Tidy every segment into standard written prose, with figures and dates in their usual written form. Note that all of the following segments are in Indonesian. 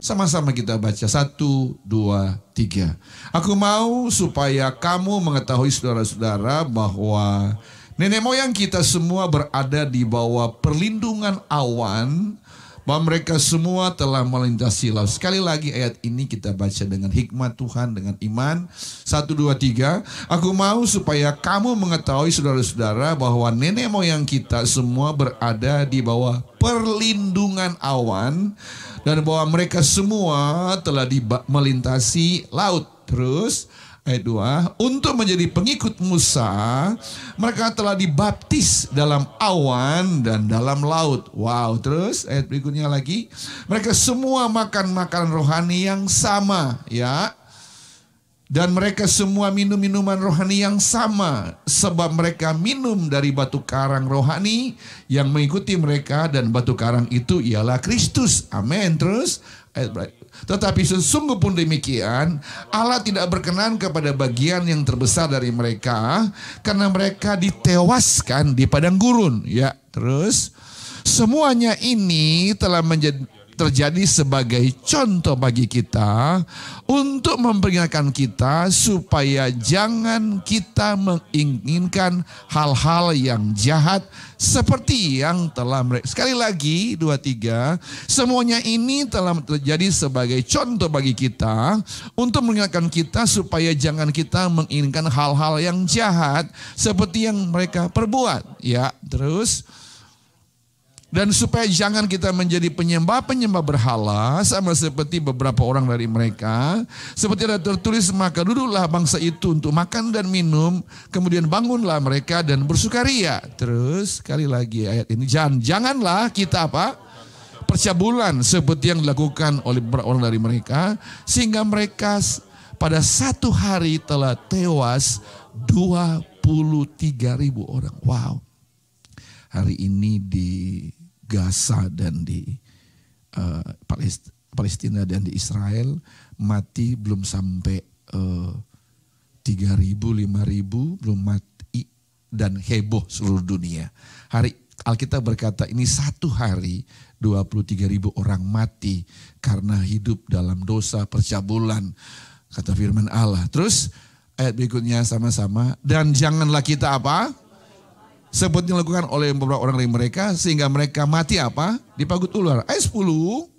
Sama-sama kita baca 1, 2, 3. Aku mau supaya kamu mengetahui saudara-saudara bahwa nenek moyang kita semua berada di bawah perlindungan awan, bahwa mereka semua telah melintasi laut. Sekali lagi ayat ini kita baca dengan hikmat Tuhan, dengan iman. 1, 2, 3. Aku mau supaya kamu mengetahui saudara-saudara bahwa nenek moyang kita semua berada di bawah perlindungan awan, dan bahwa mereka semua telah melintasi laut. Terus ayat 2, untuk menjadi pengikut Musa, mereka telah dibaptis dalam awan dan dalam laut. Wow, terus ayat berikutnya lagi, mereka semua makan makanan rohani yang sama, ya. Dan mereka semua minum minuman rohani yang sama, sebab mereka minum dari batu karang rohani yang mengikuti mereka, dan batu karang itu ialah Kristus. Amin. Terus ayat tetapi sesungguh pun demikian, Allah tidak berkenan kepada bagian yang terbesar dari mereka, karena mereka ditewaskan di padang gurun. Ya, terus semuanya ini telah terjadi sebagai contoh bagi kita, untuk memperingatkan kita supaya jangan kita menginginkan hal-hal yang jahat seperti yang telah mereka. Sekali lagi 2, 3, semuanya ini telah terjadi sebagai contoh bagi kita, untuk mengingatkan kita supaya jangan kita menginginkan hal-hal yang jahat seperti yang mereka perbuat. Ya, terus dan supaya jangan kita menjadi penyembah-penyembah berhala sama seperti beberapa orang dari mereka. Seperti ada tertulis, maka duduklah bangsa itu untuk makan dan minum, kemudian bangunlah mereka dan bersukaria. Terus sekali lagi ayat ini, janganlah kita percabulan seperti yang dilakukan oleh beberapa orang dari mereka, sehingga mereka pada satu hari telah tewas 23.000 orang. Wow. Hari ini di Gaza dan di Palestina dan di Israel mati belum sampai 3.000, 5.000 belum mati, dan heboh seluruh dunia. Hari Alkitab berkata ini satu hari 23.000 orang mati karena hidup dalam dosa percabulan, kata firman Allah. Terus ayat berikutnya sama-sama, dan janganlah kita seperti yang dilakukan oleh beberapa orang dari mereka, sehingga mereka mati dipagut ular. Ayat 10,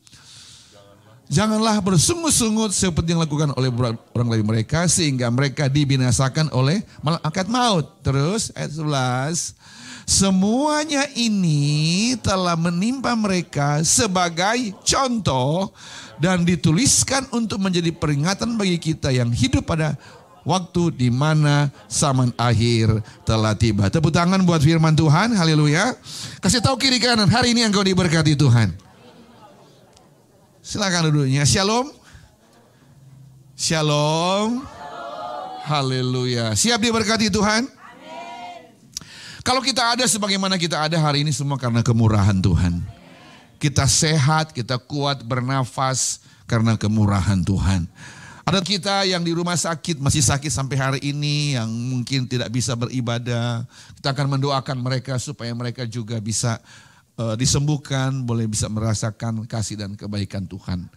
janganlah bersungut-sungut seperti yang dilakukan oleh beberapa orang dari mereka, sehingga mereka dibinasakan oleh malaikat maut. Terus ayat 11, semuanya ini telah menimpa mereka sebagai contoh dan dituliskan untuk menjadi peringatan bagi kita yang hidup pada waktu di mana zaman akhir telah tiba. Tepuk tangan buat firman Tuhan. Haleluya. Kasih tahu kiri kanan, hari ini engkau diberkati Tuhan. Silakan duduknya. Shalom. Shalom. Haleluya. Siap diberkati Tuhan? Kalau kita ada sebagaimana kita ada hari ini, semua karena kemurahan Tuhan. Kita sehat, kita kuat bernafas karena kemurahan Tuhan. Ada kita yang di rumah sakit, masih sakit sampai hari ini, yang mungkin tidak bisa beribadah. Kita akan mendoakan mereka supaya mereka juga bisa disembuhkan, boleh bisa merasakan kasih dan kebaikan Tuhan.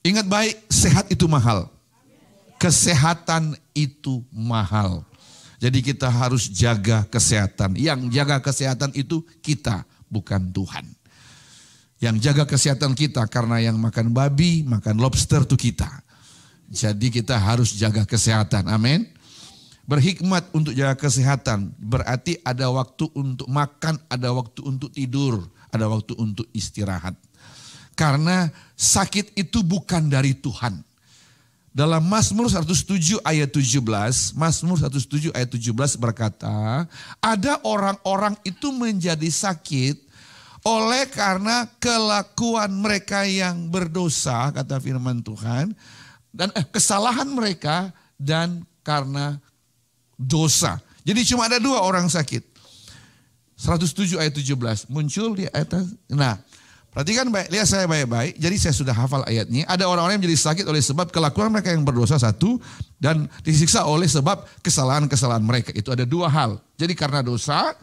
Ingat baik, sehat itu mahal. Kesehatan itu mahal. Jadi kita harus jaga kesehatan. Yang jaga kesehatan itu kita, bukan Tuhan. Yang jaga kesehatan kita, karena yang makan babi, makan lobster itu kita. Jadi kita harus jaga kesehatan, amin. Berhikmat untuk jaga kesehatan, berarti ada waktu untuk makan, ada waktu untuk tidur, ada waktu untuk istirahat. Karena sakit itu bukan dari Tuhan. Dalam Mazmur 107 ayat 17, Mazmur 107 ayat 17 berkata, ada orang-orang itu menjadi sakit oleh karena kelakuan mereka yang berdosa, kata firman Tuhan. Dan kesalahan mereka dan karena dosa. Jadi cuma ada 2 orang sakit. 107 ayat 17 muncul di atas. Nah, perhatikan baik, lihat saya baik-baik. Jadi saya sudah hafal ayatnya. Ada orang-orang yang menjadi sakit oleh sebab kelakuan mereka yang berdosa, 1, dan disiksa oleh sebab kesalahan-kesalahan mereka. Itu ada 2 hal. Jadi karena dosa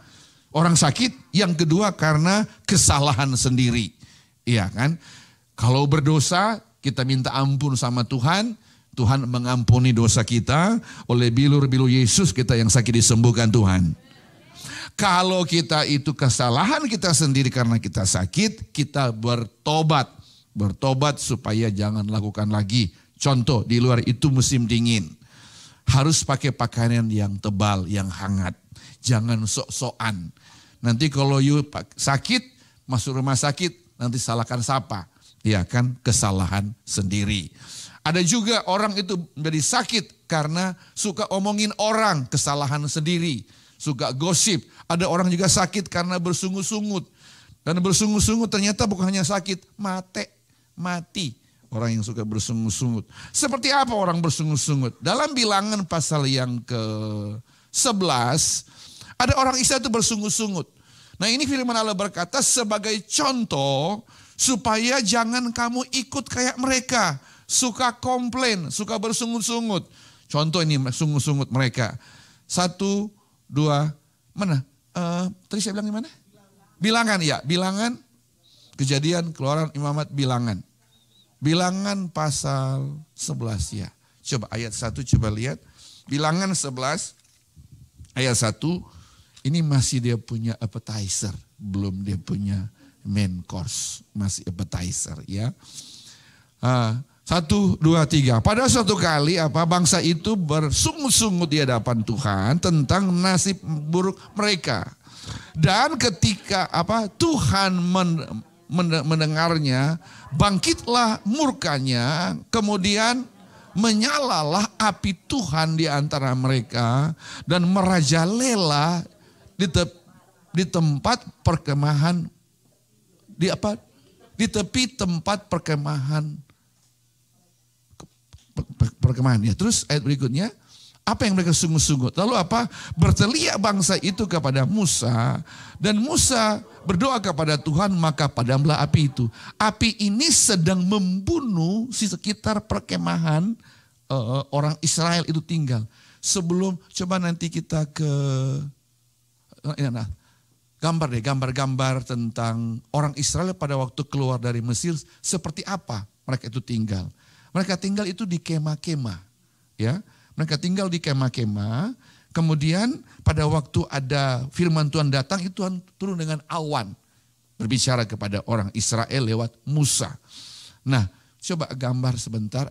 orang sakit, yang kedua karena kesalahan sendiri. Iya kan? Kalau berdosa kita minta ampun sama Tuhan, Tuhan mengampuni dosa kita, oleh bilur-bilur Yesus kita yang sakit disembuhkan Tuhan. Kalau kita itu kesalahan kita sendiri karena kita sakit, kita bertobat. Bertobat supaya jangan lakukan lagi. Contoh, di luar itu musim dingin. Harus pakai pakaian yang tebal, yang hangat. Jangan sok-sokan. Nanti kalau you sakit, masuk rumah sakit, nanti salahkan siapa? Ya kan, kesalahan sendiri. Ada juga orang itu menjadi sakit karena suka omongin orang, kesalahan sendiri. Suka gosip. Ada orang juga sakit karena bersungut-sungut. Dan bersungut-sungut ternyata bukan hanya sakit, mati. Orang yang suka bersungut-sungut. Seperti apa orang bersungut-sungut? Dalam Bilangan pasal yang ke-11, ada orang Israel itu bersungut-sungut. Nah ini firman Allah berkata sebagai contoh supaya jangan kamu ikut kayak mereka. Suka komplain, suka bersungut-sungut. Contoh ini sungut-sungut mereka. 1, 2, mana? Tadi saya bilang di mana? Bilangan ya, Bilangan, Kejadian, Keluaran, Imamat, Bilangan. Bilangan pasal 11 ya. Coba ayat 1 coba lihat. Bilangan 11 ayat 1. Ini masih dia punya appetizer, belum dia punya main course, masih appetizer ya. 1, 2, 3. Pada suatu kali bangsa itu bersungut-sungut di hadapan Tuhan tentang nasib buruk mereka. Dan ketika Tuhan mendengarnya, bangkitlah murkanya, kemudian menyalalah api Tuhan di antara mereka dan merajalela di tempat perkemahan di tepi tempat perkemahan ya. Terus ayat berikutnya, apa yang mereka sungguh-sungguh? Lalu berteriak bangsa itu kepada Musa, dan Musa berdoa kepada Tuhan, maka padamlah api itu. Api ini sedang membunuh di sekitar perkemahan orang Israel itu tinggal. Sebelum, coba nanti kita ke gambar tentang orang Israel pada waktu keluar dari Mesir, seperti apa mereka itu tinggal. Mereka tinggal itu di kemah-kemah, ya. Mereka tinggal di kemah-kemah. Kemudian pada waktu ada firman Tuhan datang, itu Tuhan turun dengan awan, berbicara kepada orang Israel lewat Musa. Nah, coba gambar sebentar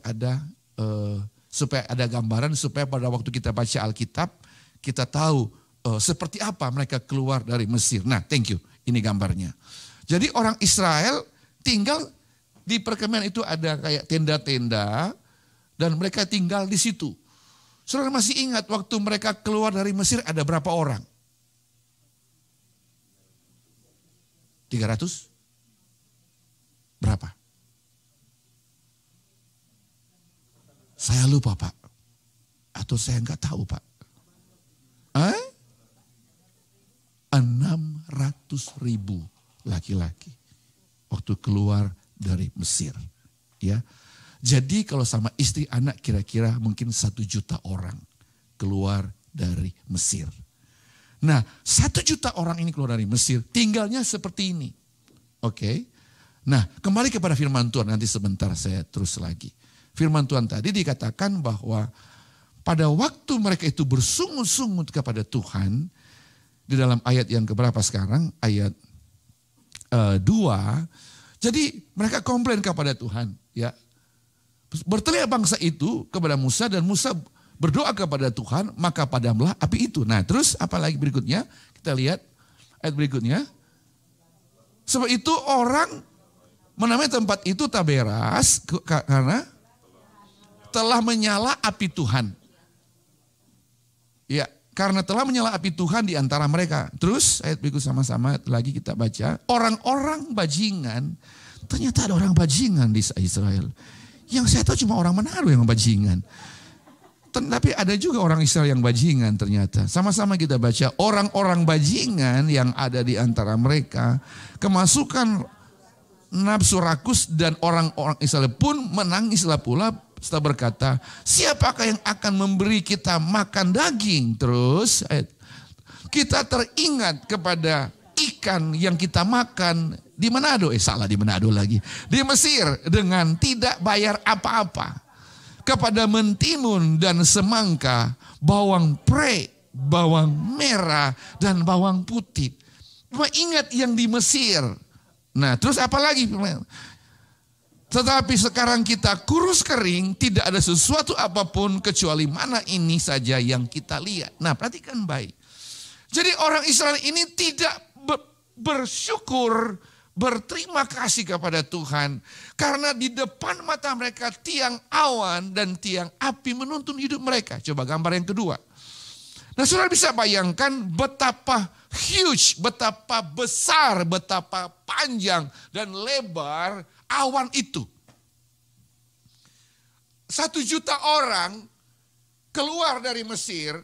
supaya ada gambaran, supaya pada waktu kita baca Alkitab kita tahu seperti apa mereka keluar dari Mesir. Nah, thank you. Ini gambarnya. Jadi orang Israel tinggal di perkemahan itu, ada kayak tenda-tenda dan mereka tinggal di situ. Saudara masih ingat waktu mereka keluar dari Mesir ada berapa orang? 300? Berapa? Saya lupa Pak. Atau saya enggak tahu Pak. 600.000 laki-laki waktu keluar dari Mesir, ya. Jadi kalau sama istri anak kira-kira mungkin 1 juta orang keluar dari Mesir. Nah, 1 juta orang ini keluar dari Mesir, tinggalnya seperti ini. Oke. Nah, kembali kepada firman Tuhan, nanti sebentar saya terus lagi. Firman Tuhan tadi dikatakan bahwa pada waktu mereka itu bersungut-sungut kepada Tuhan, di dalam ayat yang keberapa sekarang? Ayat 2. Jadi mereka komplain kepada Tuhan, ya. Berteriak bangsa itu kepada Musa, dan Musa berdoa kepada Tuhan, maka padamlah api itu. Nah, terus apa lagi berikutnya? Kita lihat ayat berikutnya. Sebab itu orang menamai tempat itu Taberas karena telah menyala api Tuhan. Ya, karena telah menyala api Tuhan di antara mereka. Terus ayat berikut sama-sama lagi kita baca. Orang-orang bajingan, ternyata ada orang bajingan di Israel. Yang saya tahu cuma orang Manado yang bajingan. Tapi ada juga orang Israel yang bajingan ternyata. Sama-sama kita baca, orang-orang bajingan yang ada di antara mereka kemasukan nafsu rakus, dan orang-orang Israel pun menangislah pula setelah berkata, siapakah yang akan memberi kita makan daging? Terus kita teringat kepada ikan yang kita makan Di Manado, salah di Manado lagi. Di Mesir dengan tidak bayar apa-apa. Kepada mentimun dan semangka, bawang pre, bawang merah, dan bawang putih. Cuma ingat yang di Mesir. Nah terus apa lagi? Tetapi sekarang kita kurus kering, tidak ada sesuatu apapun kecuali mana ini saja yang kita lihat. Nah perhatikan baik. Jadi orang Israel ini tidak bersyukur, berterima kasih kepada Tuhan. Karena di depan mata mereka tiang awan dan tiang api menuntun hidup mereka. Coba gambar yang kedua. Nah saudara bisa bayangkan betapa huge, betapa besar, betapa panjang dan lebar awan itu. 1 juta orang keluar dari Mesir.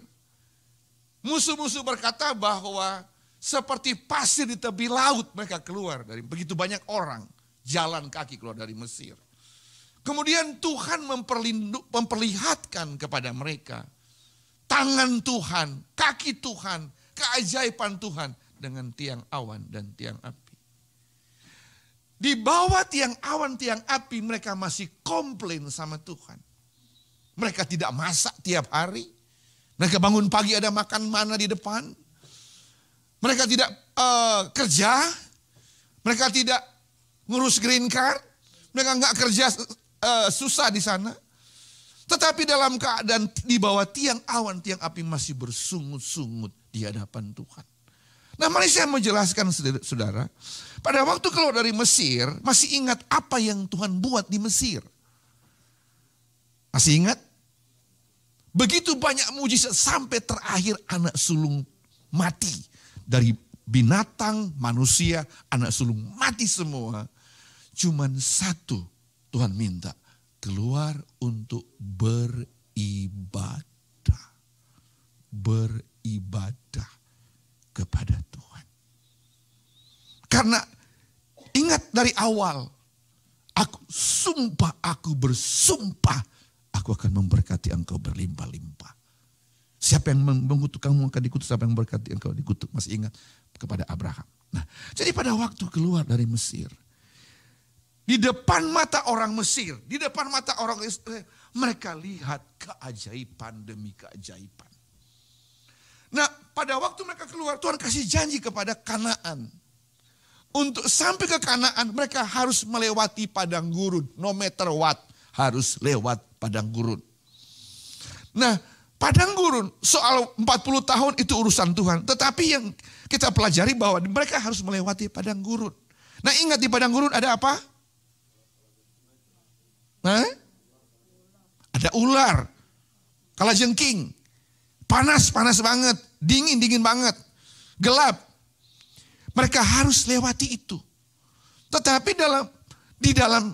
Musuh-musuh berkata bahwa seperti pasir di tepi laut mereka keluar dari begitu banyak orang jalan kaki keluar dari Mesir. Kemudian Tuhan memperlihatkan kepada mereka tangan Tuhan, kaki Tuhan, keajaiban Tuhan dengan tiang awan dan tiang api. Di bawah tiang awan, tiang api mereka masih komplain sama Tuhan. Mereka tidak masak tiap hari. Mereka bangun pagi ada makan mana di depan. Mereka tidak kerja, mereka tidak ngurus green card, mereka nggak kerja susah di sana. Tetapi dalam keadaan di bawah tiang awan, tiang api masih bersungut-sungut di hadapan Tuhan. Nah mari saya mau jelaskan saudara, pada waktu keluar dari Mesir, masih ingat apa yang Tuhan buat di Mesir? Masih ingat? Begitu banyak mujizat sampai terakhir anak sulung mati. Dari binatang, manusia, anak sulung mati semua. Cuman satu Tuhan minta, keluar untuk beribadah. Beribadah kepada Tuhan. Karena ingat dari awal, aku bersumpah, aku akan memberkati engkau berlimpah-limpah. Siapa yang mengutuk kamu akan dikutuk, siapa yang berkati engkau dikutuk. Masih ingat kepada Abraham. Nah, jadi pada waktu keluar dari Mesir, di depan mata orang Mesir, di depan mata orang Israel, mereka lihat keajaiban demi keajaiban. Nah, pada waktu mereka keluar, Tuhan kasih janji kepada Kanaan. Untuk sampai ke Kanaan, mereka harus melewati padang gurun. No matter what, harus lewat padang gurun. Nah, padang gurun soal 40 tahun itu urusan Tuhan. Tetapi yang kita pelajari bahwa mereka harus melewati padang gurun. Nah ingat di padang gurun ada apa? Ada ular, kalajengking, panas banget, dingin banget, gelap. Mereka harus lewati itu. Tetapi di dalam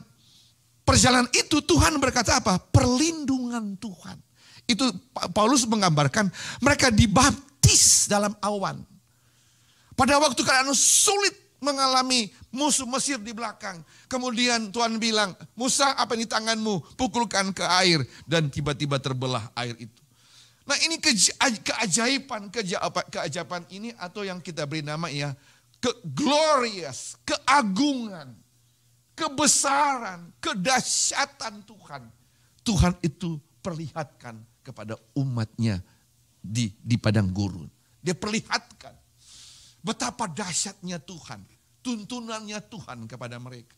perjalanan itu Tuhan berkata apa? Perlindungan Tuhan. Itu Paulus menggambarkan mereka dibaptis dalam awan. Pada waktu keadaan sulit mengalami musuh Mesir di belakang. Kemudian Tuhan bilang, Musa apa yang di tanganmu? Pukulkan ke air. Dan tiba-tiba terbelah air itu. Nah ini keajaiban ini atau yang kita beri nama ya. Glorious, keagungan, kebesaran, kedahsyatan Tuhan. Tuhan itu perlihatkan kepada umatnya di padang gurun. Dia perlihatkan betapa dahsyatnya Tuhan, tuntunannya Tuhan kepada mereka.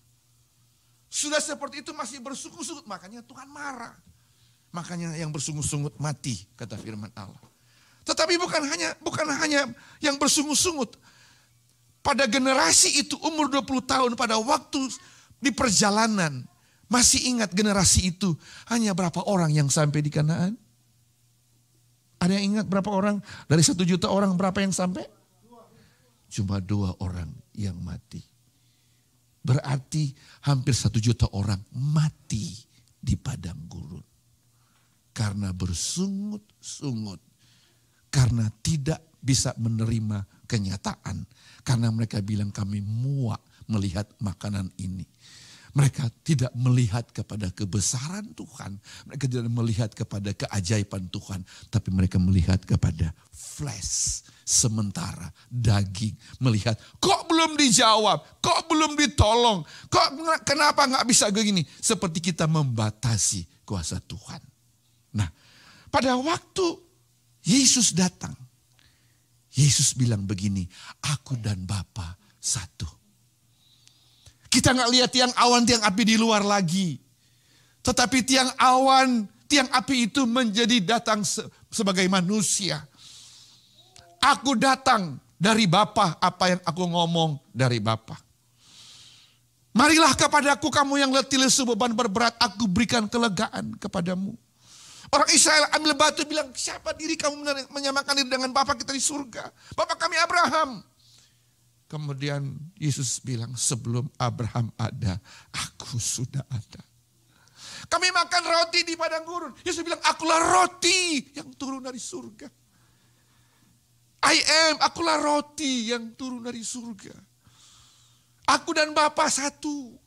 Sudah seperti itu masih bersungut-sungut, makanya Tuhan marah. Makanya yang bersungut-sungut mati, kata firman Allah. Tetapi bukan hanya yang bersungut-sungut. Pada generasi itu umur 20 tahun pada waktu di perjalanan, masih ingat generasi itu hanya berapa orang yang sampai di Kanaan? Ada yang ingat berapa orang? Dari 1 juta orang berapa yang sampai? Cuma 2 orang yang mati. Berarti hampir 1 juta orang mati di padang gurun. Karena bersungut-sungut. Karena tidak bisa menerima kenyataan. Karena mereka bilang kami muak melihat makanan ini. Mereka tidak melihat kepada kebesaran Tuhan. Mereka tidak melihat kepada keajaiban Tuhan. Tapi mereka melihat kepada flesh. Sementara daging melihat kok belum belum dijawab? Kok belum ditolong? Kenapa nggak bisa begini? Seperti kita membatasi kuasa Tuhan. Nah, pada waktu Yesus datang, Yesus bilang begini, aku dan Bapa satu. Kita nggak lihat tiang awan, tiang api di luar lagi. Tetapi tiang awan, tiang api itu menjadi datang sebagai manusia. Aku datang dari Bapa, apa yang aku ngomong dari Bapa. Marilah kepadaku kamu yang letih lesu beban berberat, aku berikan kelegaan kepadamu. Orang Israel ambil batu bilang, siapa diri kamu menyamakan diri dengan Bapa kita di surga? Bapa kami Abraham. Kemudian Yesus bilang, sebelum Abraham ada, aku sudah ada. Kami makan roti di padang gurun. Yesus bilang, akulah roti yang turun dari surga. Akulah roti yang turun dari surga. Aku dan Bapa satu.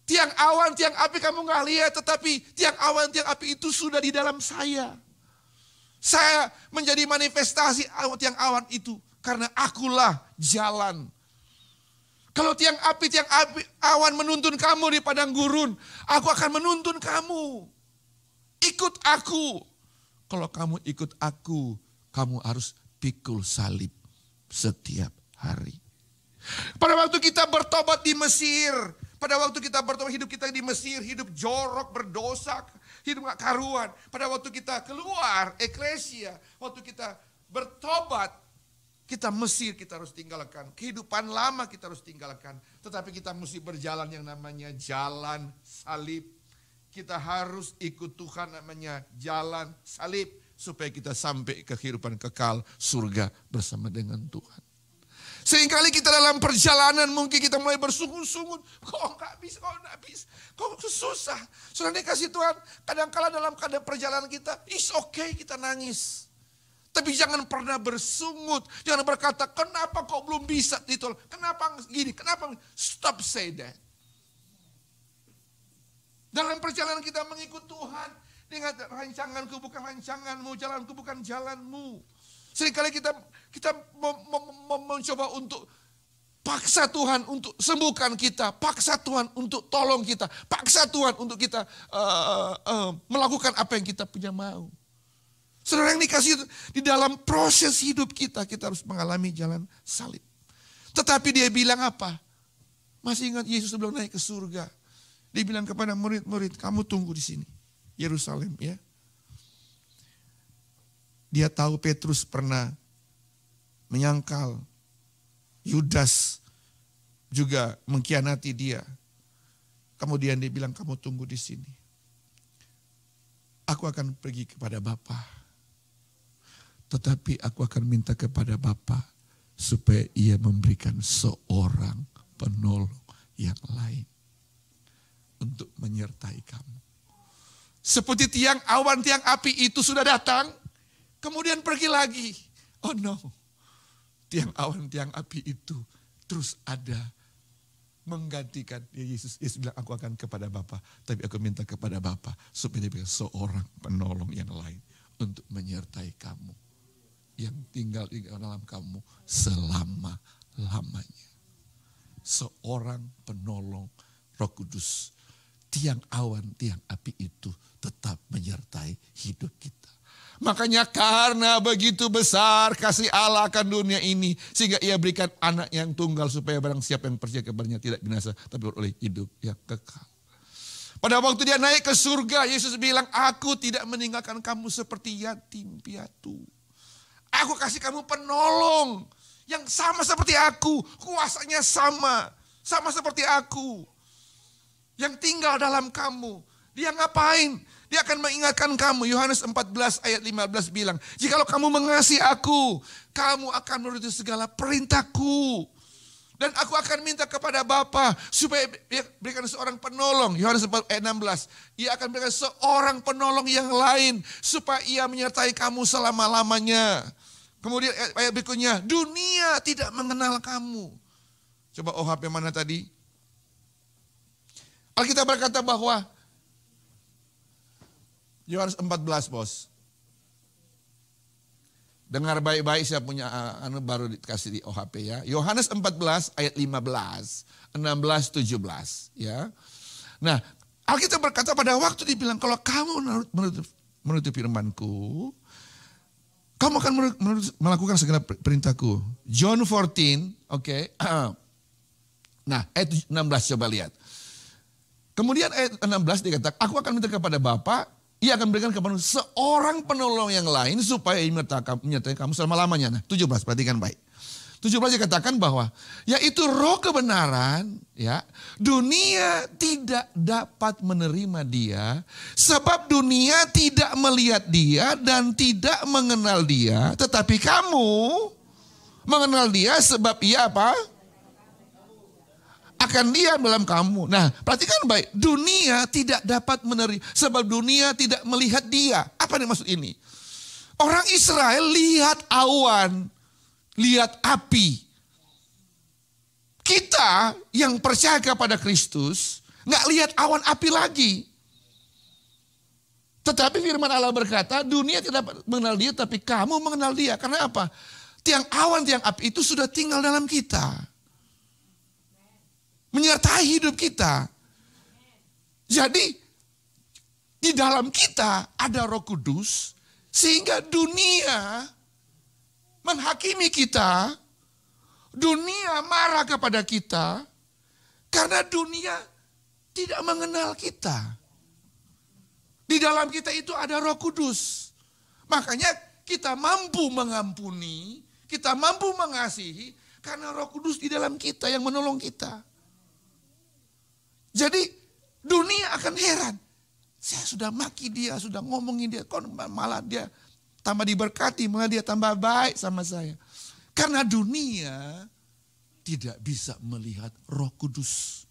Tiang awan, tiang api kamu gak lihat, tetapi tiang awan, tiang api itu sudah di dalam saya. Saya menjadi manifestasi tiang awan itu karena akulah jalan. Kalau tiang api, awan menuntun kamu di padang gurun, aku akan menuntun kamu. Ikut aku. Kalau kamu ikut aku, kamu harus pikul salib setiap hari. Pada waktu kita bertobat di Mesir, pada waktu kita bertobat hidup kita di Mesir, hidup jorok, berdosa, hidup gak karuan. Pada waktu kita keluar, eklesia, waktu kita bertobat, kita Mesir kita harus tinggalkan. Kehidupan lama kita harus tinggalkan. Tetapi kita mesti berjalan yang namanya jalan salib. Kita harus ikut Tuhan namanya jalan salib. Supaya kita sampai ke kehidupan kekal surga bersama dengan Tuhan. Seringkali kita dalam perjalanan mungkin kita mulai bersungut-sungut. Kok gak bisa, kok susah. Sudah dikasih Tuhan, kadang-kala dalam keadaan perjalanan kita, it's okay kita nangis. Tapi jangan pernah bersungut, jangan berkata, kenapa kok belum bisa ditolong, kenapa gini, kenapa, stop say that. Dalam perjalanan kita mengikut Tuhan, ingat rancanganku bukan rancanganmu, jalanku bukan jalanmu. Seringkali kita mencoba untuk paksa Tuhan untuk sembuhkan kita, paksa Tuhan untuk tolong kita, paksa Tuhan untuk kita melakukan apa yang kita punya mau. Saudara yang dikasih di dalam proses hidup kita harus mengalami jalan salib. Tetapi dia bilang apa? Masih ingat Yesus sebelum naik ke surga. Dia bilang kepada murid-murid, kamu tunggu di sini. Yerusalem ya. Dia tahu Petrus pernah menyangkal. Yudas juga mengkhianati dia. Kemudian dia bilang, kamu tunggu di sini. Aku akan pergi kepada Bapa. Tetapi aku akan minta kepada Bapa supaya ia memberikan seorang penolong yang lain untuk menyertai kamu. Seperti tiang awan, tiang api itu sudah datang, kemudian pergi lagi. Oh no, tiang awan, tiang api itu terus ada menggantikan Yesus. Yesus bilang, aku akan kepada Bapa, tapi aku minta kepada Bapa supaya dia berikan seorang penolong yang lain untuk menyertai kamu, yang tinggal di dalam kamu selama-lamanya. Seorang penolong, Roh Kudus. Tiang awan, tiang api itu tetap menyertai hidup kita. Makanya karena begitu besar kasih Allah akan dunia ini, sehingga ia berikan anak yang tunggal supaya barang siapa yang percaya kepadanya tidak binasa, tapi beroleh hidup yang kekal. Pada waktu dia naik ke surga, Yesus bilang, aku tidak meninggalkan kamu seperti yatim piatu. Aku kasih kamu penolong yang sama seperti aku, kuasanya sama seperti aku. Yang tinggal dalam kamu. Dia ngapain? Dia akan mengingatkan kamu. Yohanes 14 ayat 15 bilang, jikalau kamu mengasihi aku, kamu akan menuruti segala perintahku. Dan aku akan minta kepada Bapa supaya berikan seorang penolong. Yohanes 4 ayat 16. Ia akan berikan seorang penolong yang lain supaya ia menyertai kamu selama-lamanya. Kemudian ayat berikutnya, dunia tidak mengenal kamu. Coba OHP mana tadi? Alkitab berkata bahwa Yohanes 14 bos. Dengar baik-baik, saya punya baru dikasih di OHP ya. Yohanes 14 ayat 15, 16, 17 ya. Nah, Alkitab berkata pada waktu dibilang kalau kamu menuruti firmanku, kamu akan melakukan segala perintahku. John 14, oke. Nah, ayat 16 coba lihat. Kemudian ayat 16 dikatakan, aku akan minta kepada Bapa, ia akan berikan kepada seorang penolong yang lain supaya menyertai kamu selama-lamanya. Nah, 17, perhatikan baik. 17 dikatakan bahwa yaitu roh kebenaran, ya. Dunia tidak dapat menerima dia sebab dunia tidak melihat dia dan tidak mengenal dia, tetapi kamu mengenal dia sebab ia apa? Akan diam dalam kamu. Nah, perhatikan baik. Dunia tidak dapat menerima sebab dunia tidak melihat dia. Apa nih maksud ini? Orang Israel lihat awan, lihat api. Kita yang percaya kepada Kristus nggak lihat awan api lagi. Tetapi firman Allah berkata, dunia tidak dapat mengenal dia, tapi kamu mengenal dia. Karena apa? Tiang awan, tiang api itu sudah tinggal dalam kita. Menyertai hidup kita. Jadi di dalam kita ada Roh Kudus sehingga dunia menghakimi kita, dunia marah kepada kita karena dunia tidak mengenal kita. Di dalam kita itu ada Roh Kudus. Makanya kita mampu mengampuni, kita mampu mengasihi karena Roh Kudus di dalam kita yang menolong kita. Jadi dunia akan heran. Saya sudah maki dia, sudah ngomongin dia, kok malah dia tambah diberkati, malah dia tambah baik sama saya. Karena dunia tidak bisa melihat Roh Kudus.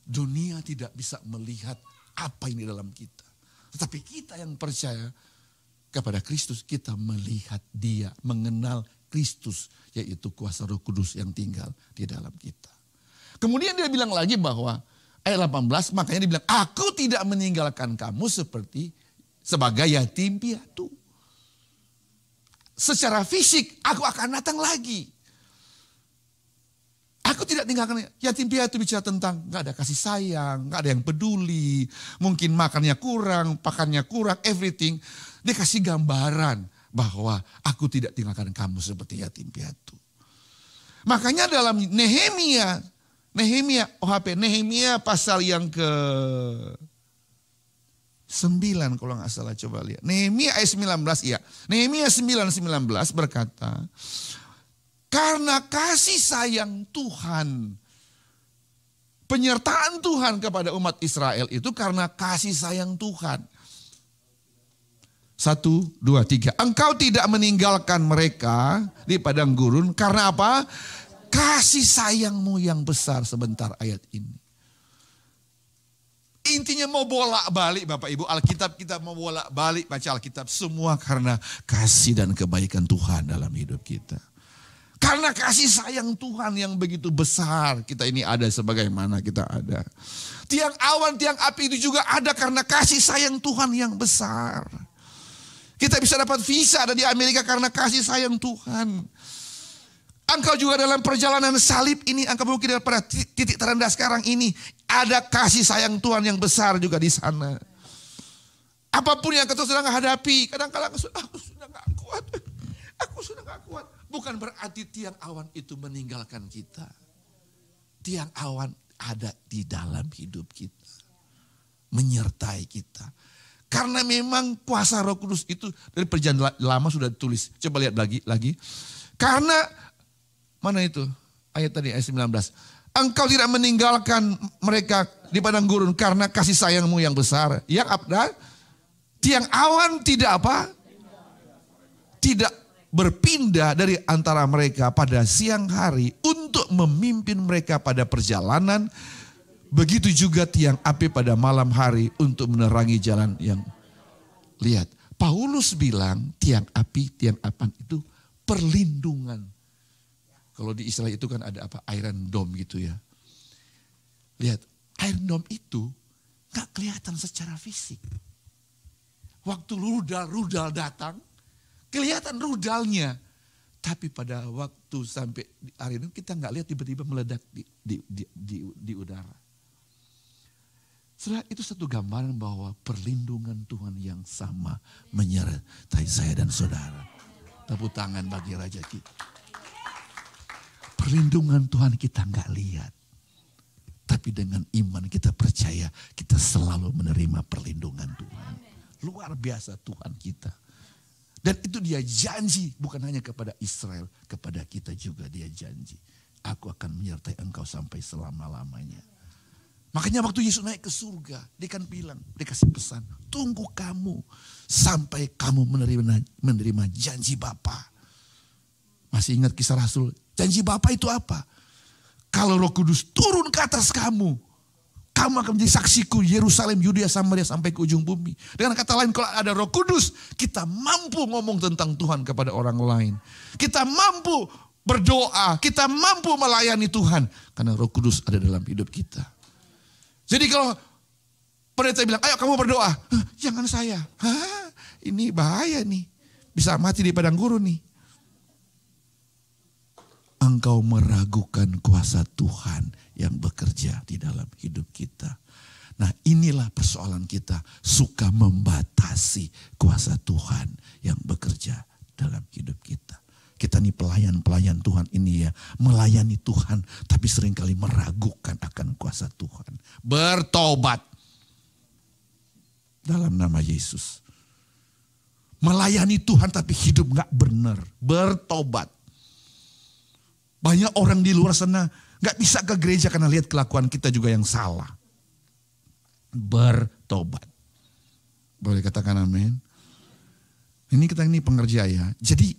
Dunia tidak bisa melihat apa ini dalam kita. Tetapi kita yang percaya kepada Kristus, kita melihat dia, mengenal Kristus, yaitu kuasa Roh Kudus yang tinggal di dalam kita. Kemudian dia bilang lagi bahwa ayat 18, makanya dia bilang, aku tidak meninggalkan kamu sebagai yatim piatu. Secara fisik, aku akan datang lagi. Aku tidak tinggalkan yatim piatu, bicara tentang gak ada kasih sayang, gak ada yang peduli. Mungkin makannya kurang, pakannya kurang, everything. Dia kasih gambaran bahwa aku tidak tinggalkan kamu seperti yatim piatu. Makanya dalam Nehemia pasal yang ke 9 kalau nggak salah, coba lihat. Nehemia ayat 19 ya. Nehemia 9:19 berkata, karena kasih sayang Tuhan, penyertaan Tuhan kepada umat Israel itu karena kasih sayang Tuhan. 1, 2, 3. Engkau tidak meninggalkan mereka di padang gurun karena apa? Kasih sayangmu yang besar. Sebentar ayat ini. Intinya mau bolak-balik Bapak Ibu. Alkitab kita mau bolak-balik baca Alkitab. Semua karena kasih dan kebaikan Tuhan dalam hidup kita. Karena kasih sayang Tuhan yang begitu besar. Kita ini ada sebagaimana kita ada. Tiang awan, tiang api itu juga ada karena kasih sayang Tuhan yang besar. Kita bisa dapat visa ada di Amerika karena kasih sayang Tuhan. Engkau juga dalam perjalanan salib ini, engkau mungkin pada titik terendah sekarang ini, ada kasih sayang Tuhan yang besar juga di sana. Apapun yang kau sedang hadapi, kadang-kadang aku sudah gak kuat. Aku sudah gak kuat. Bukan berarti tiang awan itu meninggalkan kita. Tiang awan ada di dalam hidup kita. Menyertai kita. Karena memang kuasa Roh Kudus itu dari perjanjian lama sudah ditulis. Coba lihat lagi. Karena mana itu? Ayat tadi, ayat 19. Engkau tidak meninggalkan mereka di padang gurun karena kasih sayangmu yang besar. Yang apa? Tiang awan tidak apa? Tidak berpindah dari antara mereka pada siang hari untuk memimpin mereka pada perjalanan. Begitu juga tiang api pada malam hari untuk menerangi jalan yang. Lihat, Paulus bilang tiang api, tiang apan itu perlindungan. Kalau di Israel itu kan ada apa? Iron Dome gitu ya. Lihat, Iron Dome itu gak kelihatan secara fisik. Waktu rudal datang, Kelihatan rudalnya. Tapi pada waktu sampai hari ini kita nggak lihat tiba-tiba meledak di udara. Saudara, itu satu gambaran bahwa perlindungan Tuhan yang sama menyertai saya dan saudara. Tepuk tangan bagi Raja kita. Perlindungan Tuhan kita nggak lihat. Tapi dengan iman kita percaya kita selalu menerima perlindungan Tuhan. Luar biasa Tuhan kita. Dan itu dia janji bukan hanya kepada Israel, kepada kita juga dia janji. Aku akan menyertai engkau sampai selama-lamanya. Makanya waktu Yesus naik ke surga, dia kan bilang, dia kasih pesan, tunggu kamu sampai kamu menerima janji Bapa. Masih ingat kisah Rasul? Janji Bapa itu apa? Kalau Roh Kudus turun ke atas kamu, kamu akan menjadi saksiku Yerusalem, Yudea, Samaria sampai ke ujung bumi. Dengan kata lain, kalau ada Roh Kudus, kita mampu ngomong tentang Tuhan kepada orang lain. Kita mampu berdoa, kita mampu melayani Tuhan karena Roh Kudus ada dalam hidup kita. Jadi kalau pendeta bilang, ayo kamu berdoa, jangan saya. Hah, ini bahaya nih, bisa mati di padang gurun nih. Engkau meragukan kuasa Tuhan yang bekerja di dalam hidup kita. Nah, inilah persoalan kita, suka membatasi kuasa Tuhan yang bekerja dalam hidup kita. Kita nih pelayan-pelayan Tuhan ini ya, melayani Tuhan tapi seringkali meragukan akan kuasa Tuhan. Bertobat dalam nama Yesus. Melayani Tuhan tapi hidup gak benar, bertobat. Banyak orang di luar sana gak bisa ke gereja karena lihat kelakuan kita juga yang salah. Bertobat. Boleh katakan amin? Ini kita ini pengerja ya. Jadi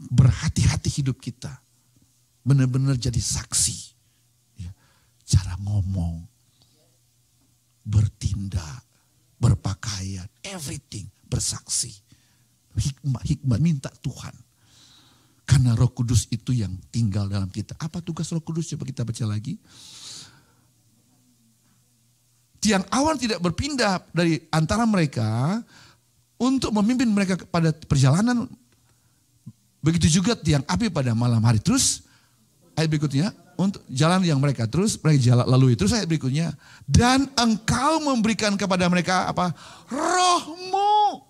berhati-hati hidup kita. Benar-benar jadi saksi. Ya, cara ngomong. Bertindak. Berpakaian. Everything. Bersaksi. Hikmat minta Tuhan. Karena Roh Kudus itu yang tinggal dalam kita. Apa tugas Roh Kudus? Coba kita baca lagi. Tiang awan tidak berpindah dari antara mereka untuk memimpin mereka pada perjalanan. Begitu juga tiang api pada malam hari. Terus ayat berikutnya, untuk jalan yang mereka terus mereka jalan lalui. Terus ayat berikutnya, dan engkau memberikan kepada mereka apa? Roh-Mu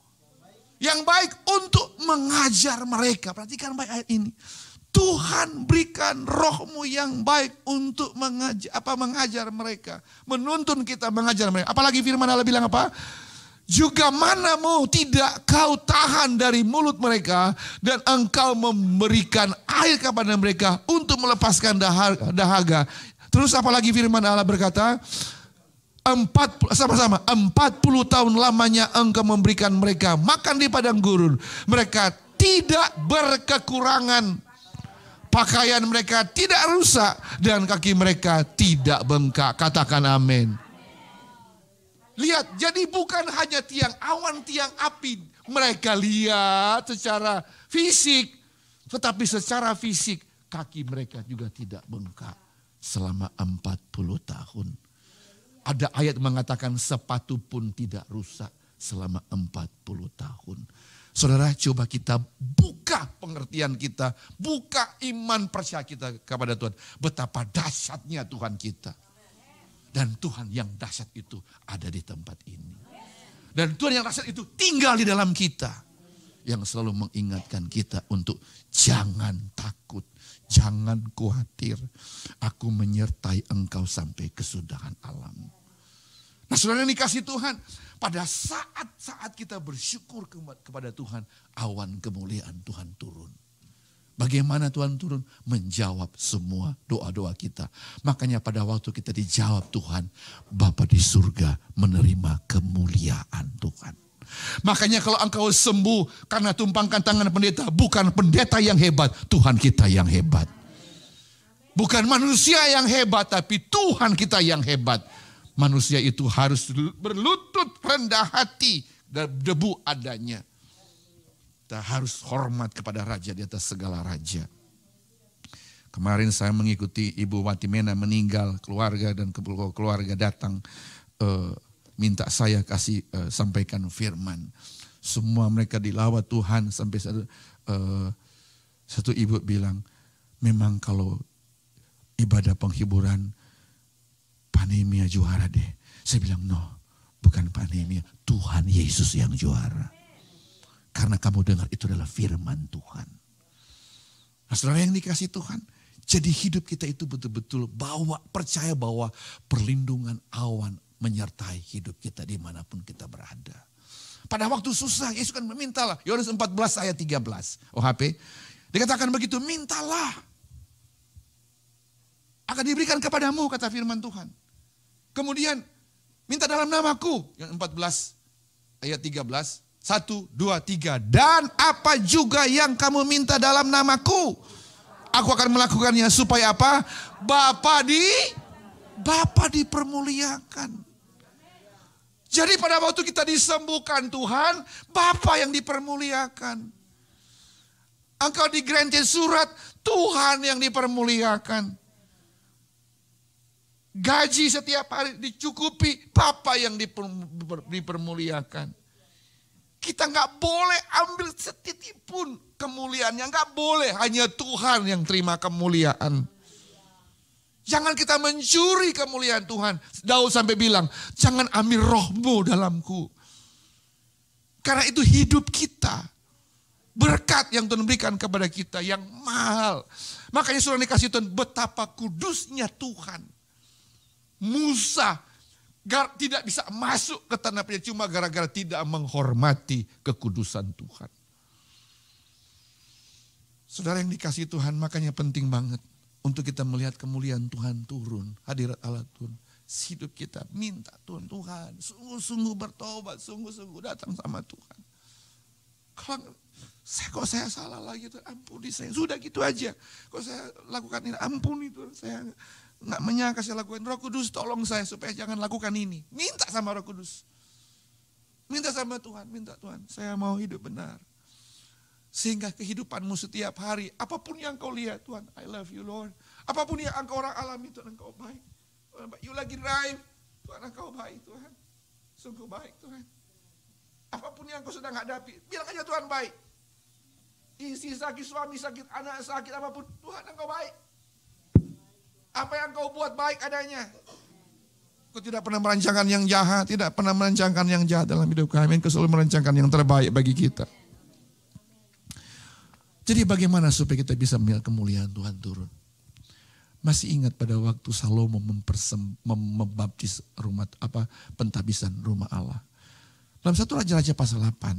yang baik untuk mengajar mereka. Perhatikan baik ayat ini. Tuhan berikan Roh-Mu yang baik untuk mengajar mereka. Menuntun kita mengajar mereka. Apalagi firman Allah bilang apa? Juga manamu tidak kau tahan dari mulut mereka. Dan engkau memberikan air kepada mereka untuk melepaskan dahaga. Terus apalagi firman Allah berkata, 40 tahun lamanya engkau memberikan mereka makan di padang gurun. Mereka tidak berkekurangan. Pakaian mereka tidak rusak. Dan kaki mereka tidak bengkak. Katakan amin. Lihat, jadi bukan hanya tiang awan, tiang api. Mereka lihat secara fisik. Tetapi secara fisik kaki mereka juga tidak bengkak. Selama 40 tahun. Ada ayat mengatakan sepatu pun tidak rusak selama 40 tahun. Saudara, coba kita buka pengertian kita, buka iman percaya kita kepada Tuhan. Betapa dahsyatnya Tuhan kita. Dan Tuhan yang dahsyat itu ada di tempat ini. Dan Tuhan yang dahsyat itu tinggal di dalam kita. Yang selalu mengingatkan kita untuk jangan takut, jangan khawatir. Aku menyertai engkau sampai kesudahan alam. Nah, saudara yang dikasih Tuhan, pada saat-saat kita bersyukur kepada Tuhan, awan kemuliaan Tuhan turun. Bagaimana Tuhan turun? Menjawab semua doa-doa kita. Makanya pada waktu kita dijawab Tuhan, Bapa di surga menerima kemuliaan Tuhan. Makanya kalau engkau sembuh karena tumpangkan tangan pendeta, bukan pendeta yang hebat, Tuhan kita yang hebat. Bukan manusia yang hebat, tapi Tuhan kita yang hebat. Manusia itu harus berlutut rendah hati dan debu adanya. Kita harus hormat kepada raja di atas segala raja. Kemarin saya mengikuti Ibu Watimena meninggal, keluarga dan keluarga datang minta saya kasih sampaikan firman. Semua mereka dilawat Tuhan sampai satu ibu bilang, memang kalau ibadah penghiburan, Pak Nehemia juara deh. Saya bilang, no, bukan Pak Nehemia, Tuhan Yesus yang juara. Karena kamu dengar itu adalah firman Tuhan. Nah, saudara yang dikasih Tuhan, jadi hidup kita itu betul-betul percaya bahwa perlindungan awan menyertai hidup kita dimanapun kita berada. Pada waktu susah, Yesus kan memintalah. Yohanes 14 ayat 13. OHP. Dikatakan begitu, mintalah. Akan diberikan kepadamu, kata firman Tuhan. Kemudian, minta dalam namaku. Yang 14 ayat 13. 1, 2, 3. Dan apa juga yang kamu minta dalam namaku, aku akan melakukannya supaya apa? Bapa dipermuliakan. Jadi pada waktu kita disembuhkan Tuhan, Bapa yang dipermuliakan. Engkau digranted surat, Tuhan yang dipermuliakan. Gaji setiap hari dicukupi, Bapa yang dipermuliakan. Kita nggak boleh ambil setitik pun kemuliaannya, nggak boleh, hanya Tuhan yang terima kemuliaan. Jangan kita mencuri kemuliaan Tuhan. Daud sampai bilang, jangan ambil rohmu dalamku. Karena itu hidup kita. Berkat yang Tuhan berikan kepada kita yang mahal. Makanya surah dikasih Tuhan, betapa kudusnya Tuhan. Musa tidak bisa masuk ke tanah perjanjian cuma gara-gara tidak menghormati kekudusan Tuhan. Saudara yang dikasih Tuhan, makanya penting banget untuk kita melihat kemuliaan Tuhan turun, hadirat Allah turun. Hidup kita minta Tuhan, sungguh-sungguh bertobat, sungguh-sungguh datang sama Tuhan. Kalau saya salah lagi, Tuhan ampuni saya. Sudah gitu aja. Kalau saya lakukan ini, ampuni Tuhan. Saya nggak menyangka saya lakukan. Roh Kudus tolong saya supaya jangan lakukan ini. Minta sama Roh Kudus. Minta sama Tuhan, minta Tuhan. Saya mau hidup benar. Sehingga kehidupanmu setiap hari, apapun yang kau lihat Tuhan, I love you Lord. Apapun yang engkau orang alami Tuhan, engkau baik. You lagi drive, Tuhan engkau baik Tuhan. Sungguh baik Tuhan. Apapun yang kau sedang hadapi, bilang aja Tuhan baik. Istri sakit, suami sakit, anak sakit, apapun, Tuhan engkau baik. Apa yang kau buat baik adanya. Kau tidak pernah merancangkan yang jahat, tidak pernah merancangkan yang jahat dalam hidup kami. Kau selalu merancangkan yang terbaik bagi kita. Jadi bagaimana supaya kita bisa melihat kemuliaan Tuhan turun? Masih ingat pada waktu Salomo membaptis pentabisan rumah Allah. Dalam 1 Raja-Raja pasal 8.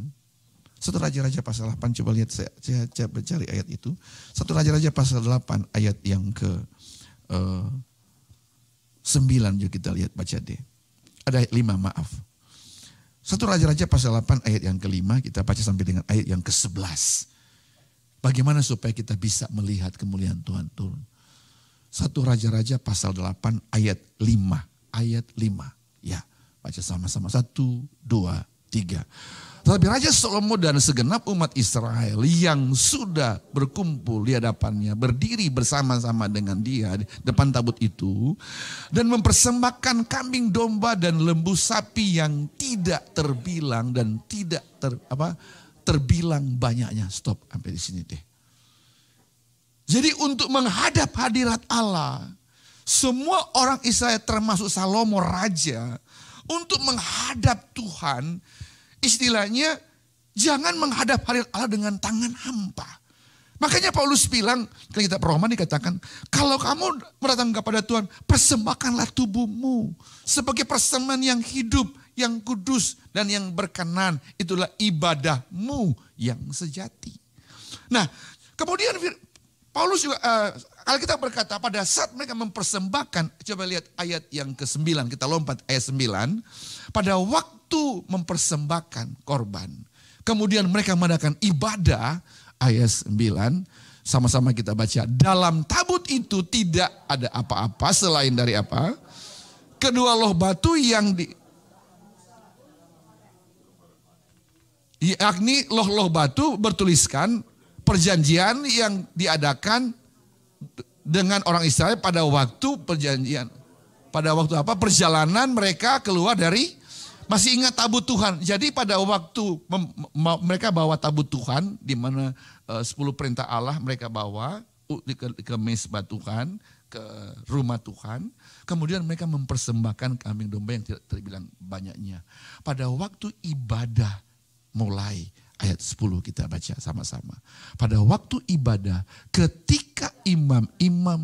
1 Raja-Raja pasal 8, coba lihat saya coba cari ayat itu. 1 Raja-Raja pasal 8 ayat yang ke 9 juga kita lihat, baca deh. Ada ayat 5, maaf. 1 Raja-Raja pasal 8 ayat yang ke-5, kita baca sampai dengan ayat yang ke-11. Bagaimana supaya kita bisa melihat kemuliaan Tuhan turun. 1 Raja-Raja pasal 8 ayat 5. Ayat 5. Ya, baca sama-sama. 1, 2, 3. Tetapi Raja Salomo dan segenap umat Israel yang sudah berkumpul di hadapannya, berdiri bersama-sama dengan dia di depan tabut itu, dan mempersembahkan kambing domba dan lembu sapi yang tidak terbilang dan tidak terbilang banyaknya. Stop sampai di sini deh. Jadi untuk menghadap hadirat Allah, semua orang Israel termasuk Salomo raja, untuk menghadap Tuhan, istilahnya jangan menghadap hadirat Allah dengan tangan hampa. Makanya Paulus bilang, kalau kita Romawi dikatakan, kalau kamu datang kepada Tuhan, persembahkanlah tubuhmu sebagai persembahan yang hidup, yang kudus dan yang berkenan. Itulah ibadahmu yang sejati. Nah, kemudian Paulus juga, kalau kita berkata pada saat mereka mempersembahkan, coba lihat ayat yang ke-9, kita lompat ayat 9. Pada waktu mempersembahkan korban, kemudian mereka mengadakan ibadah, ayat 9, sama-sama kita baca. Dalam tabut itu tidak ada apa-apa selain dari apa? Kedua loh batu yang yakni loh batu bertuliskan perjanjian yang diadakan dengan orang Israel pada waktu perjanjian. Pada waktu apa? Perjalanan mereka keluar dari Masih ingat tabut Tuhan. Jadi pada waktu mereka bawa tabut Tuhan, di mana 10 perintah Allah mereka bawa ke mezbah Tuhan, ke rumah Tuhan. Kemudian mereka mempersembahkan kambing domba yang tidak terbilang banyaknya. Pada waktu ibadah mulai, ayat 10 kita baca sama-sama. Pada waktu ibadah, ketika imam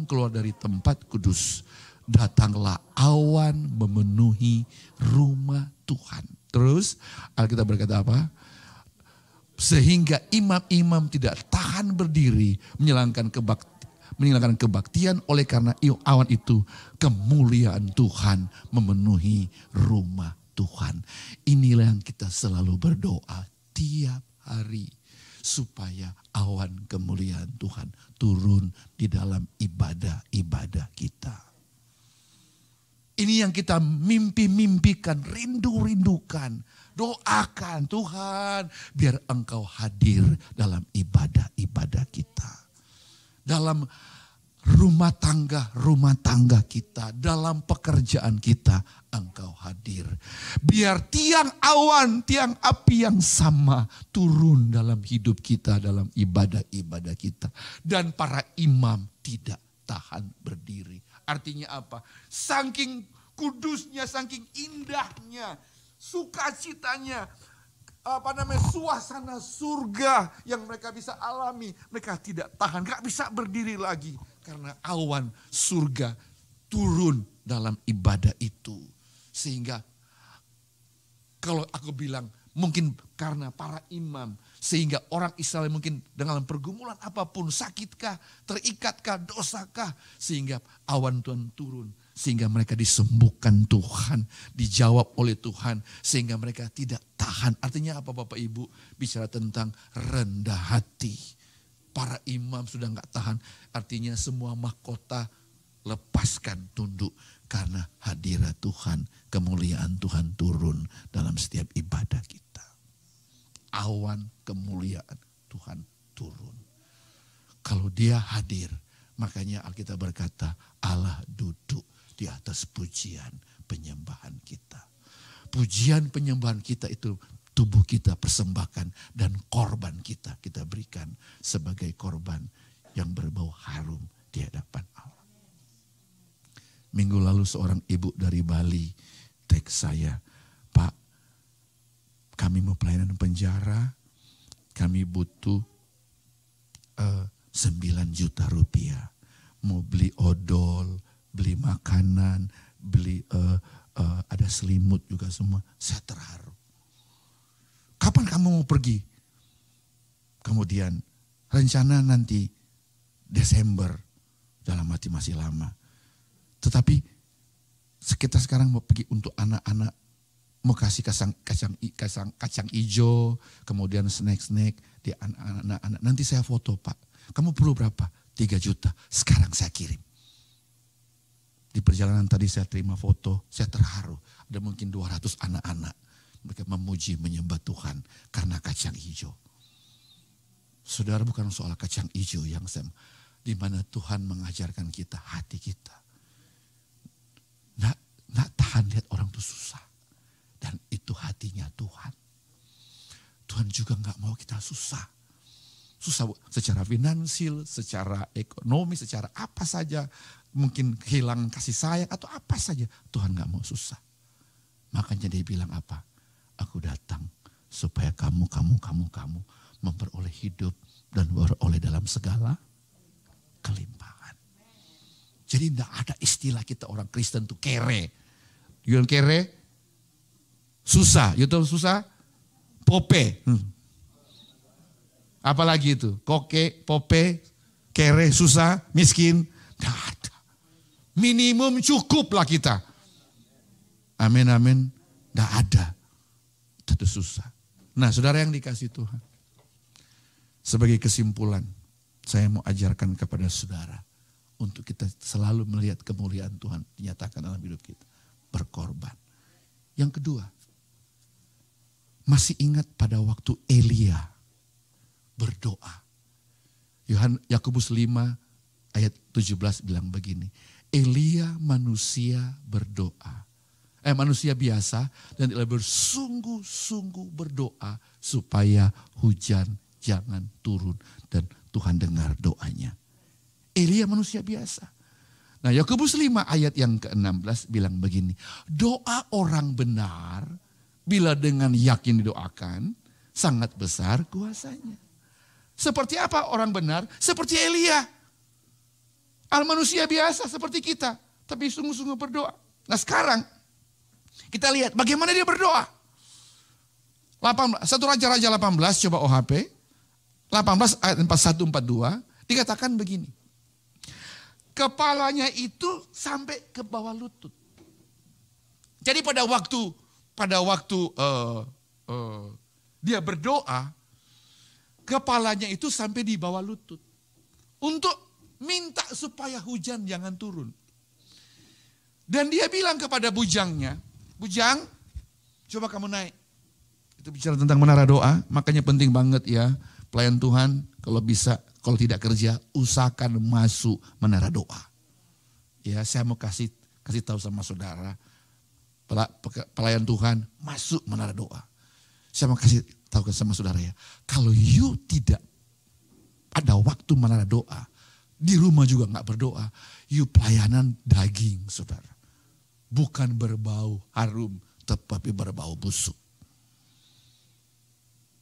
keluar dari tempat kudus, datanglah awan memenuhi rumah Tuhan. Terus Alkitab berkata apa? Sehingga imam-imam tidak tahan berdiri menjalankan kebaktian, oleh karena awan itu kemuliaan Tuhan memenuhi rumah Tuhan. Inilah yang kita selalu berdoa tiap hari, supaya awan kemuliaan Tuhan turun di dalam ibadah-ibadah kita. Ini yang kita mimpi-mimpikan, rindu-rindukan. Doakan Tuhan, biar Engkau hadir dalam ibadah-ibadah kita. Dalam rumah tangga kita, dalam pekerjaan kita, Engkau hadir. Biar tiang awan, tiang api yang sama turun dalam hidup kita, dalam ibadah-ibadah kita. Dan para imam tidak tahan berdiri. Artinya apa? Saking kudusnya, saking indahnya, sukacitanya, suasana surga yang mereka bisa alami. Mereka tidak tahan, gak bisa berdiri lagi. Karena awan surga turun dalam ibadah itu. Sehingga kalau aku bilang mungkin karena para imam, sehingga orang Israel mungkin dengan pergumulan apapun, sakitkah, terikatkah, dosakah, sehingga awan Tuhan turun. Sehingga mereka disembuhkan Tuhan, dijawab oleh Tuhan, sehingga mereka tidak tahan. Artinya apa Bapak Ibu? Bicara tentang rendah hati. Para imam sudah gak tahan, artinya semua mahkota lepaskan, tunduk. Karena hadirat Tuhan, kemuliaan Tuhan turun dalam setiap ibadah kita. Awan kemuliaan Tuhan turun. Kalau dia hadir, makanya Alkitab berkata Allah duduk di atas pujian penyembahan kita. Pujian penyembahan kita itu tubuh kita persembahkan, dan korban kita berikan sebagai korban yang berbau harum di hadapan Allah. Minggu lalu seorang ibu dari Bali teks saya, Pak, kami mau pelayanan penjara, kami butuh 9 juta rupiah. Mau beli odol, beli makanan, beli ada selimut juga semua. Saya terharu. Kapan kamu mau pergi? Kemudian rencana nanti Desember, dalam hati masih lama. Tetapi kita sekarang mau pergi untuk anak-anak, mau kasih kacang hijau, kemudian snack di anak-anak. Nanti saya foto Pak. Kamu perlu berapa? 3 juta. Sekarang saya kirim. Di perjalanan tadi saya terima foto, saya terharu. Ada mungkin 200 anak-anak. Mereka memuji, menyembah Tuhan karena kacang hijau. Saudara, bukan soal kacang hijau yang di mana Tuhan mengajarkan kita, hati kita. Nggak tahan lihat orang itu susah. Dan itu hatinya Tuhan. Tuhan juga nggak mau kita susah. Susah secara finansial, secara ekonomi, secara apa saja. Mungkin kehilangan kasih sayang atau apa saja. Tuhan nggak mau susah. Makanya dia bilang apa? Aku datang supaya kamu memperoleh hidup dan beroleh dalam segala kelimpahan. Jadi tidak ada istilah kita orang Kristen tuh kere. You kere? Susah. You tahu susah? Pope. Apalagi itu? Koke, pope, kere, susah, miskin. Tidak ada. Minimum cukuplah kita. Amin, amin. Tidak ada. Itu susah. Nah, saudara yang dikasih Tuhan. Sebagai kesimpulan, saya mau ajarkan kepada saudara. Untuk kita selalu melihat kemuliaan Tuhan dinyatakan dalam hidup kita. Berkorban. Yang kedua, masih ingat pada waktu Elia berdoa. Yakobus 5 ayat 17 bilang begini. Elia manusia berdoa. manusia biasa dan dia bersungguh-sungguh berdoa supaya hujan jangan turun dan Tuhan dengar doanya. Elia manusia biasa. Nah, Yakobus 5 ayat yang ke-16 bilang begini, doa orang benar bila dengan yakin didoakan sangat besar kuasanya. Seperti apa orang benar? Seperti Elia. Manusia biasa seperti kita, tapi sungguh-sungguh berdoa. Nah, sekarang kita lihat bagaimana dia berdoa. 1 Raja-Raja 18, coba OHP. 18 ayat 41-42, dikatakan begini. Kepalanya itu sampai ke bawah lutut. Jadi pada waktu dia berdoa, kepalanya itu sampai di bawah lutut. Untuk minta supaya hujan jangan turun. Dan dia bilang kepada bujangnya, bujang, coba kamu naik. Itu bicara tentang menara doa, makanya penting banget ya pelayan Tuhan kalau bisa, kalau tidak kerja, usahakan masuk menara doa. Ya, saya mau kasih tahu sama saudara, pelayan Tuhan masuk menara doa. Saya mau kasih tahu sama saudara ya, kalau you tidak ada waktu menara doa, di rumah juga nggak berdoa, you pelayanan daging saudara. Bukan berbau harum, tetapi berbau busuk.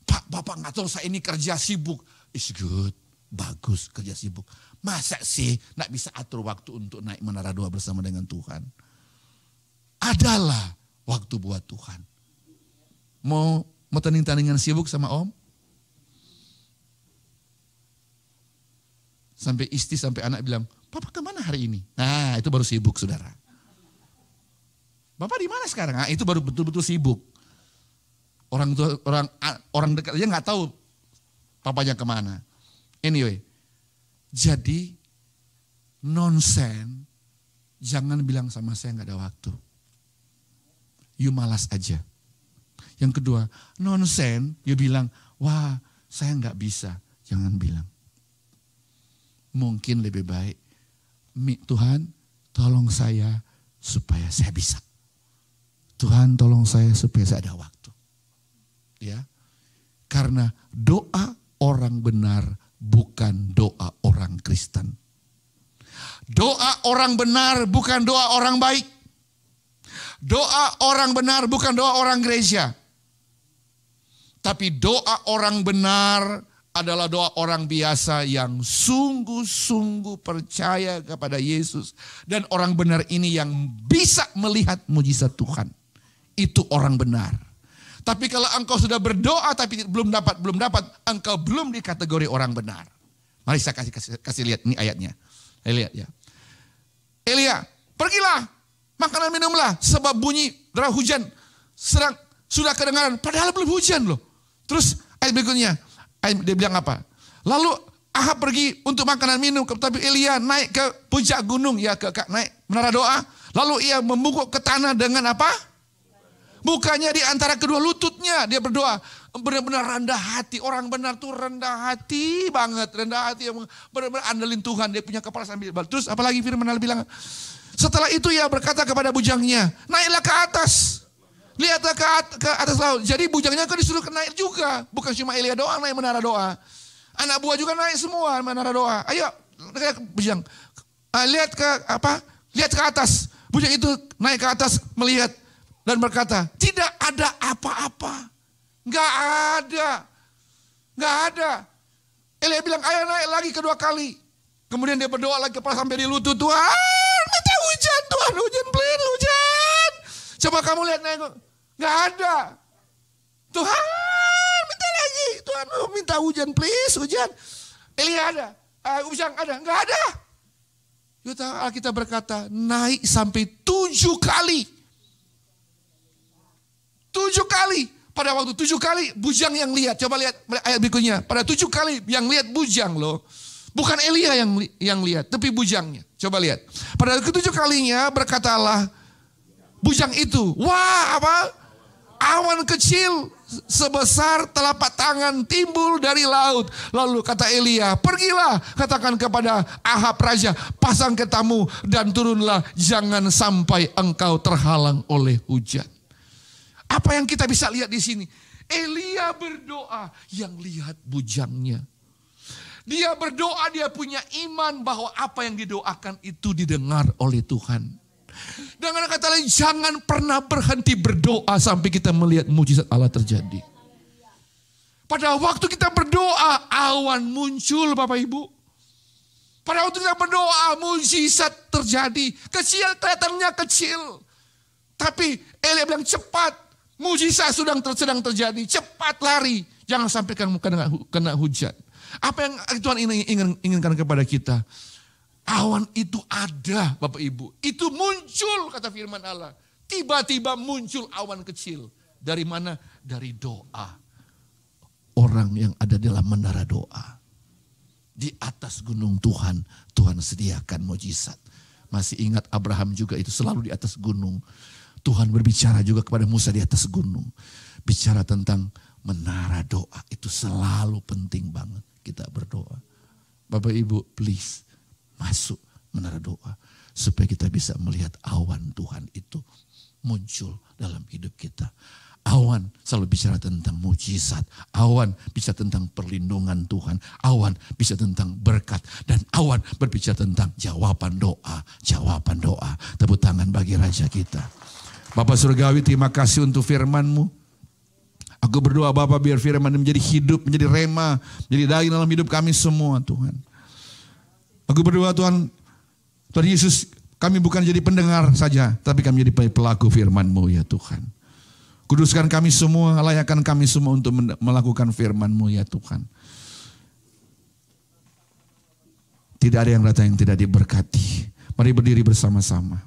Pak, Bapak nggak tahu saya ini kerja sibuk. It's good, bagus kerja sibuk. Masa sih nggak bisa atur waktu untuk naik menara doa bersama dengan Tuhan? Adalah waktu buat Tuhan. Mau tanding-tandingan sibuk sama Om? Sampai istri, sampai anak bilang, Papa kemana hari ini? Nah, itu baru sibuk saudara. Bapak di mana sekarang? Nah, itu baru betul-betul sibuk. Orang dekat aja nggak tahu papanya kemana. Anyway, jadi nonsen, jangan bilang sama saya nggak ada waktu. You malas aja. Yang kedua, nonsen, you bilang, wah saya nggak bisa. Jangan bilang. Mungkin lebih baik, Tuhan tolong saya supaya saya bisa. Tuhan tolong saya supaya saya ada waktu. Ya, karena doa orang benar bukan doa orang Kristen. Doa orang benar bukan doa orang baik. Doa orang benar bukan doa orang gereja. Tapi doa orang benar adalah doa orang biasa yang sungguh-sungguh percaya kepada Yesus. Dan orang benar ini yang bisa melihat mujizat Tuhan. Itu orang benar. Tapi kalau engkau sudah berdoa tapi belum dapat, engkau belum dikategori orang benar. Mari saya kasih lihat ini ayatnya. Lihat ya. Elia, pergilah, makan dan minumlah sebab bunyi derah hujan sudah kedengaran padahal belum hujan loh. Terus ayat berikutnya, dia bilang apa? Lalu Ahab pergi untuk makan dan minum, tapi Elia naik ke puncak gunung, ya naik menara doa. Lalu ia membungkuk ke tanah dengan apa? Mukanya di antara kedua lututnya dia berdoa. Benar-benar rendah hati. Orang benar tuh rendah hati banget. Rendah hati yang benar-benar andelin Tuhan. Dia punya kepala sambil balik. Terus apalagi firman Allah bilang. Setelah itu ia berkata kepada bujangnya. Naiklah ke atas. Lihatlah ke atas laut. Jadi bujangnya kan disuruh naik juga. Bukan cuma Elia doang naik menara doa. Anak buah juga naik semua menara doa. Ayo bujang. Lihat ke atas. Bujang itu naik ke atas melihat. Dan berkata, tidak ada apa-apa. Enggak ada. Elia bilang, ayo naik lagi kedua kali. Kemudian dia berdoa lagi kepala sampai di lutut. Tuhan, minta hujan. Tuhan, hujan, please, hujan. Coba kamu lihat naik. Enggak ada. Tuhan, minta lagi. Tuhan, minta hujan, please, hujan. Elia ada. Hujan ada. Enggak ada. Kita berkata, naik sampai 7 kali. 7 kali. Pada waktu 7 kali bujang yang lihat. Coba lihat ayat berikutnya. Pada 7 kali yang lihat bujang loh. Bukan Elia yang lihat. Tapi bujangnya. Coba lihat. Pada ke-7 kalinya berkatalah bujang itu. Wah apa? Awan kecil sebesar telapak tangan timbul dari laut. Lalu kata Elia, pergilah katakan kepada Ahab raja, pasang ketamu dan turunlah, jangan sampai engkau terhalang oleh hujan. Apa yang kita bisa lihat di sini? Elia berdoa, yang lihat bujangnya. Dia berdoa, dia punya iman bahwa apa yang didoakan itu didengar oleh Tuhan. Dengan kata lain, jangan pernah berhenti berdoa sampai kita melihat mujizat Allah terjadi. Pada waktu kita berdoa, awan muncul Bapak Ibu. Pada waktu kita berdoa, mujizat terjadi. Kecil, kelihatannya kecil. Tapi Elia bilang cepat, mujizat sedang terjadi. Cepat lari, jangan sampai kamu kena hujan. Apa yang Tuhan inginkan kepada kita? Awan itu ada Bapak Ibu. Itu muncul kata firman Allah. Tiba-tiba muncul awan kecil. Dari mana? Dari doa. Orang yang ada dalam menara doa. Di atas gunung Tuhan, Tuhan sediakan mujizat. Masih ingat Abraham juga itu selalu di atas gunung. Tuhan berbicara juga kepada Musa di atas gunung. Bicara tentang menara doa. Itu selalu penting banget kita berdoa. Bapak Ibu please. Masuk menara doa. Supaya kita bisa melihat awan Tuhan itu muncul dalam hidup kita. Awan selalu bicara tentang mujizat. Awan bisa tentang perlindungan Tuhan. Awan bisa tentang berkat. Dan awan berbicara tentang jawaban doa. Jawaban doa. Tepuk tangan bagi Raja kita. Bapak Surgawi, terima kasih untuk firman-Mu. Aku berdoa Bapak biar firman menjadi hidup, menjadi rema, menjadi daging dalam hidup kami semua Tuhan. Aku berdoa Tuhan Yesus, kami bukan jadi pendengar saja, tapi kami jadi pelaku firman-Mu ya Tuhan. Kuduskan kami semua, layakkan kami semua untuk melakukan firman-Mu ya Tuhan. Tidak ada yang datang yang tidak diberkati. Mari berdiri bersama-sama.